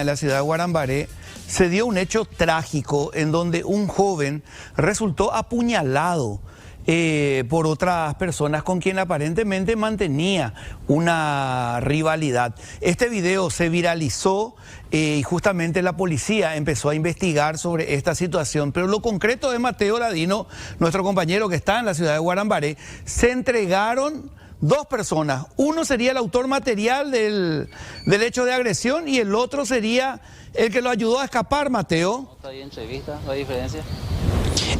En la ciudad de Guarambaré se dio un hecho trágico en donde un joven resultó apuñalado por otras personas con quien aparentemente mantenía una rivalidad. Este video se viralizó y justamente la policía empezó a investigar sobre esta situación. Pero lo concreto de Mateo Ladino, nuestro compañero que está en la ciudad de Guarambaré, se entregaron dos personas. Uno sería el autor material del hecho de agresión y el otro sería el que lo ayudó a escapar, Mateo. ¿Está bien entrevista? ¿No hay diferencia?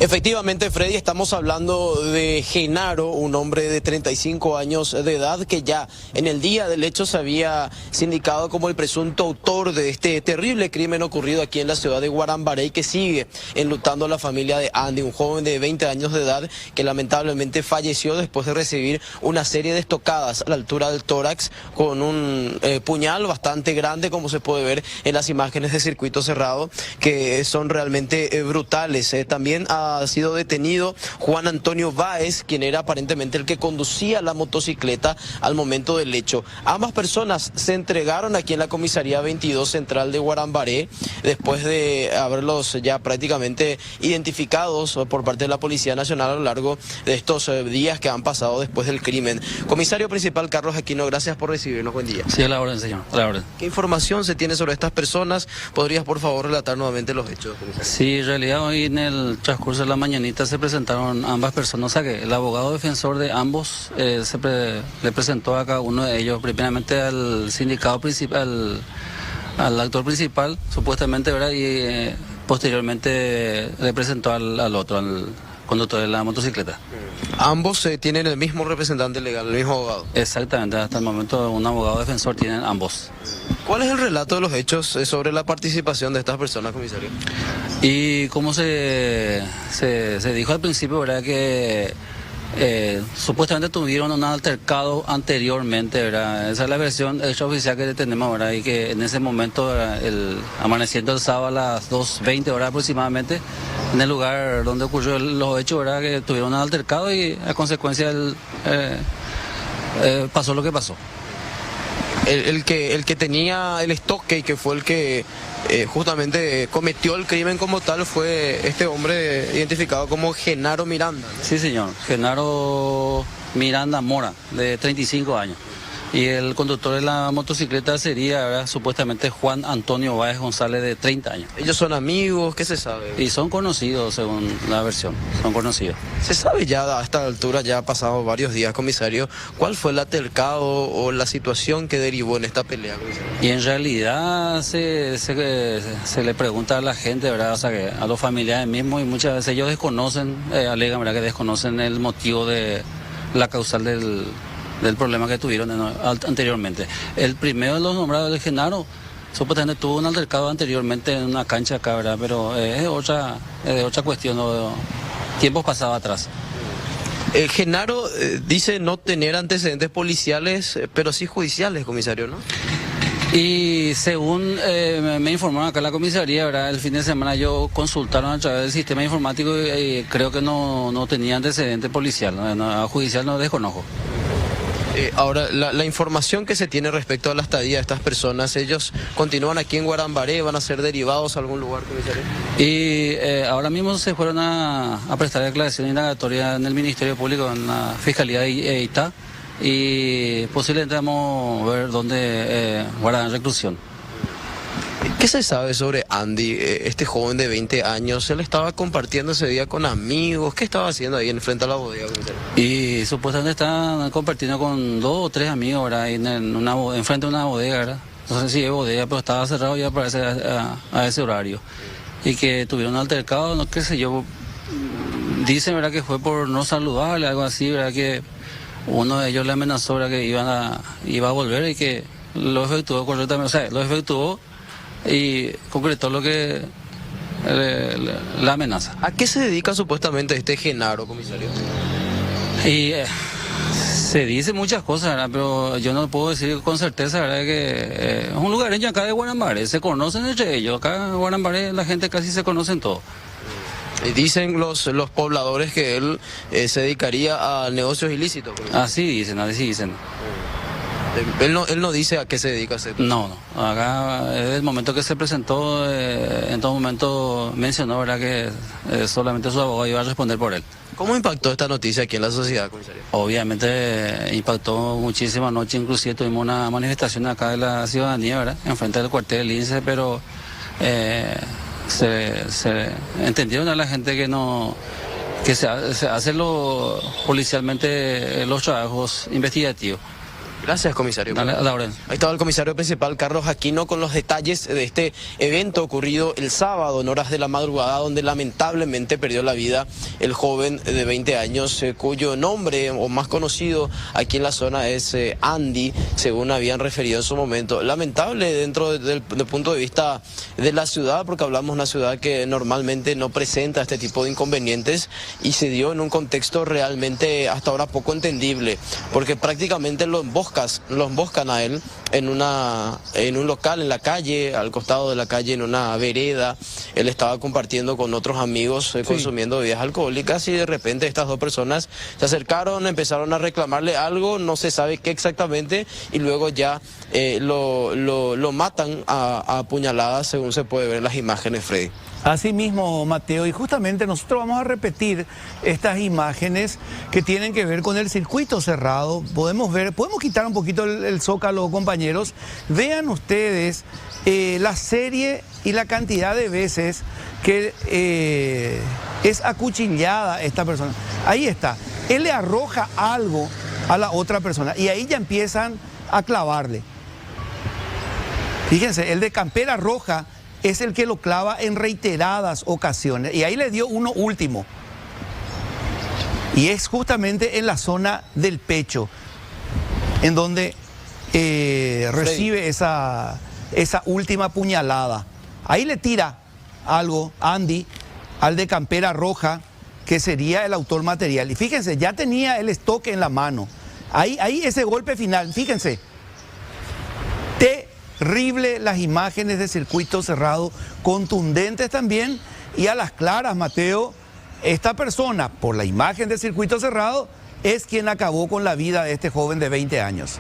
Efectivamente, Freddy, estamos hablando de Genaro, un hombre de 35 años de edad que ya en el día del hecho se había sindicado como el presunto autor de este terrible crimen ocurrido aquí en la ciudad de Guarambaré y que sigue enlutando a la familia de Andy, un joven de 20 años de edad que lamentablemente falleció después de recibir una serie de estocadas a la altura del tórax con un puñal bastante grande, como se puede ver en las imágenes de circuito cerrado, que son realmente brutales. También ha sido detenido Juan Antonio Báez, quien era aparentemente el que conducía la motocicleta al momento del hecho. Ambas personas se entregaron aquí en la comisaría 22 central de Guarambaré después de haberlos ya prácticamente identificados por parte de la Policía Nacional a lo largo de estos días que han pasado después del crimen. Comisario principal Carlos Aquino, gracias por recibirnos. Buen día. Sí, a la orden, señor, a la orden. ¿Qué información se tiene sobre estas personas? ¿Podrías por favor relatar nuevamente los hechos, comisario? Sí, en realidad hoy en el transcurso de la mañanita se presentaron ambas personas, o sea que el abogado defensor de ambos le presentó a cada uno de ellos, primeramente al sindicado principal, al actor principal, supuestamente, ¿verdad? Y posteriormente le presentó al otro, al conductor de la motocicleta. Ambos tienen el mismo representante legal, el mismo abogado. Exactamente, hasta el momento un abogado defensor tienen ambos. ¿Cuál es el relato de los hechos sobre la participación de estas personas, comisario? Y como se dijo al principio, ¿verdad? Que supuestamente tuvieron un altercado anteriormente, ¿verdad? Esa es la versión oficial que tenemos, ¿verdad? Y que en ese momento, amaneciendo el sábado a las 2:20 horas aproximadamente, en el lugar donde ocurrió los hechos, ¿verdad? Que tuvieron un altercado y a consecuencia pasó lo que pasó. El que tenía el estoque y que fue el que justamente cometió el crimen como tal fue este hombre identificado como Genaro Miranda, ¿no? Sí, señor. Genaro Miranda Mora, de 35 años. Y el conductor de la motocicleta sería, ¿verdad? Supuestamente Juan Antonio Báez González, de 30 años. ¿Ellos son amigos? ¿Qué se sabe? Y son conocidos, según la versión, son conocidos. ¿Se sabe ya a esta altura, ya ha pasado varios días, comisario, cuál fue el altercado o la situación que derivó en esta pelea, comisario? Y en realidad se le pregunta a la gente, ¿verdad? O sea, que a los familiares mismos, y muchas veces ellos desconocen, alegan, ¿verdad? Que desconocen el motivo de la causal del problema que tuvieron anteriormente. El primero de los nombrados, el Genaro, supuestamente tuvo un altercado anteriormente en una cancha acá, ¿verdad? Pero es de otra cuestión, ¿no? Tiempos pasados atrás. Genaro dice no tener antecedentes policiales, pero sí judiciales, comisario, ¿no? Y según me informaron acá en la comisaría, ¿verdad? El fin de semana ellos consultaron a través del sistema informático y creo que no tenía antecedente policial, judicial no desconozco. Ahora, la información que se tiene respecto a la estadía de estas personas, ¿ellos continúan aquí en Guarambaré? ¿Van a ser derivados a algún lugar, comisario? Y ahora mismo se fueron a prestar declaración indagatoria en el Ministerio Público, en la Fiscalía de Itá, y posiblemente vamos a ver dónde guardan reclusión. ¿Qué se sabe sobre Andy, este joven de 20 años? ¿Él estaba compartiendo ese día con amigos? ¿Qué estaba haciendo ahí enfrente a la bodega? Y supuestamente está compartiendo con 2 o 3 amigos, ¿verdad? Ahí enfrente de una bodega, ¿verdad? No sé si es bodega, pero estaba cerrado ya para a ese horario. Y que tuvieron un altercado, no qué sé yo. Dicen, ¿verdad? Que fue por no saludarle, algo así, ¿verdad? Que uno de ellos le amenazó, ¿verdad? Que iba a volver y que lo efectuó correctamente. O sea, lo efectuó y concretó lo que la amenaza. ¿A qué se dedica supuestamente este Genaro, comisario? Y se dice muchas cosas, ¿verdad? Pero yo no puedo decir con certeza, ¿verdad? Que es un lugareño acá de Guarambaré, se conocen entre ellos. Acá en Guarambaré la gente casi se conoce en todo. Dicen los pobladores que él se dedicaría a negocios ilícitos, comisario. Así dicen. Él no dice a qué se dedica a hacer. No, no. Acá, desde el momento que se presentó, en todo momento mencionó, ¿verdad?, que solamente su abogado iba a responder por él. ¿Cómo impactó esta noticia aquí en la sociedad, comisario? Obviamente impactó muchísimo. Anoche inclusive tuvimos una manifestación acá de la ciudadanía, ¿verdad?, enfrente del cuartel del INSE, pero se entendieron a la gente que no... que se hace policialmente los trabajos investigativos. Gracias, comisario. Dale, a la orden. Ahí estaba el comisario principal, Carlos Aquino, con los detalles de este evento ocurrido el sábado en horas de la madrugada, donde lamentablemente perdió la vida el joven de 20 años, cuyo nombre, o más conocido aquí en la zona, es Andy, según habían referido en su momento. Lamentable dentro del punto de vista de la ciudad, porque hablamos de una ciudad que normalmente no presenta este tipo de inconvenientes, y se dio en un contexto realmente hasta ahora poco entendible, porque prácticamente lo emboscan a él en un local en la calle, al costado de la calle, en una vereda. Él estaba compartiendo con otros amigos, consumiendo bebidas alcohólicas, y de repente estas dos personas se acercaron, empezaron a reclamarle algo, no se sabe qué exactamente, y luego ya lo matan a puñaladas, según se puede ver en las imágenes, Freddy. Así mismo, Mateo, y justamente nosotros vamos a repetir estas imágenes que tienen que ver con el circuito cerrado. Podemos quitar un poquito el zócalo, compañeros. Vean ustedes la serie y la cantidad de veces que es acuchillada esta persona. Ahí está. Él le arroja algo a la otra persona y ahí ya empiezan a clavarle. Fíjense, el de campera roja es el que lo clava en reiteradas ocasiones. Y ahí le dio uno último. Y es justamente en la zona del pecho, en donde recibe esa última puñalada. Ahí le tira algo, Andy, al de campera roja, que sería el autor material. Y fíjense, ya tenía el estoque en la mano. Ahí ese golpe final, fíjense. Terrible las imágenes de circuito cerrado, contundentes también, y a las claras, Mateo, esta persona, por la imagen de circuito cerrado, es quien acabó con la vida de este joven de 20 años.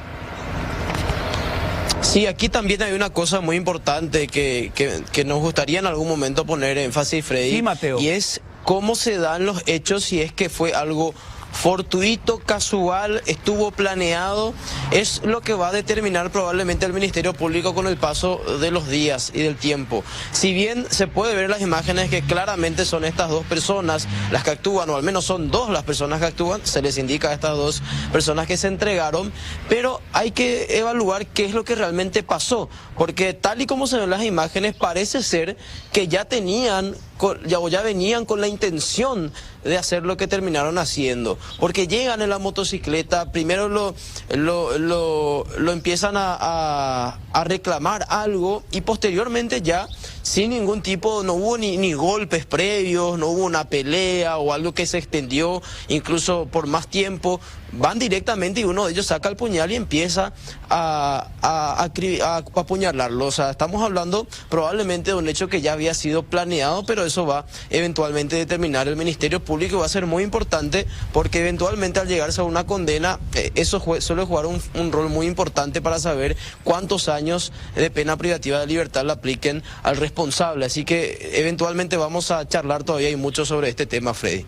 Sí, aquí también hay una cosa muy importante que nos gustaría en algún momento poner énfasis, Freddy. Sí, Mateo. Y es cómo se dan los hechos, si es que fue algo fortuito, casual, estuvo planeado. Es lo que va a determinar probablemente el Ministerio Público con el paso de los días y del tiempo. Si bien se puede ver las imágenes que claramente son estas dos personas las que actúan, o al menos son dos las personas que actúan, se les indica a estas dos personas que se entregaron, pero hay que evaluar qué es lo que realmente pasó, porque tal y como se ven las imágenes, parece ser que ya venían con la intención de hacer lo que terminaron haciendo, porque llegan en la motocicleta, primero lo empiezan a reclamar algo, y posteriormente ya sin ningún tipo, no hubo ni golpes previos, no hubo una pelea o algo que se extendió incluso por más tiempo. Van directamente y uno de ellos saca el puñal y empieza a apuñalarlo. O sea, estamos hablando probablemente de un hecho que ya había sido planeado, pero eso va eventualmente a determinar el Ministerio Público, y va a ser muy importante, porque eventualmente al llegarse a una condena, eso suele jugar un rol muy importante para saber cuántos años de pena privativa de libertad le apliquen al responsable. Así que eventualmente vamos a charlar todavía y mucho sobre este tema, Freddy.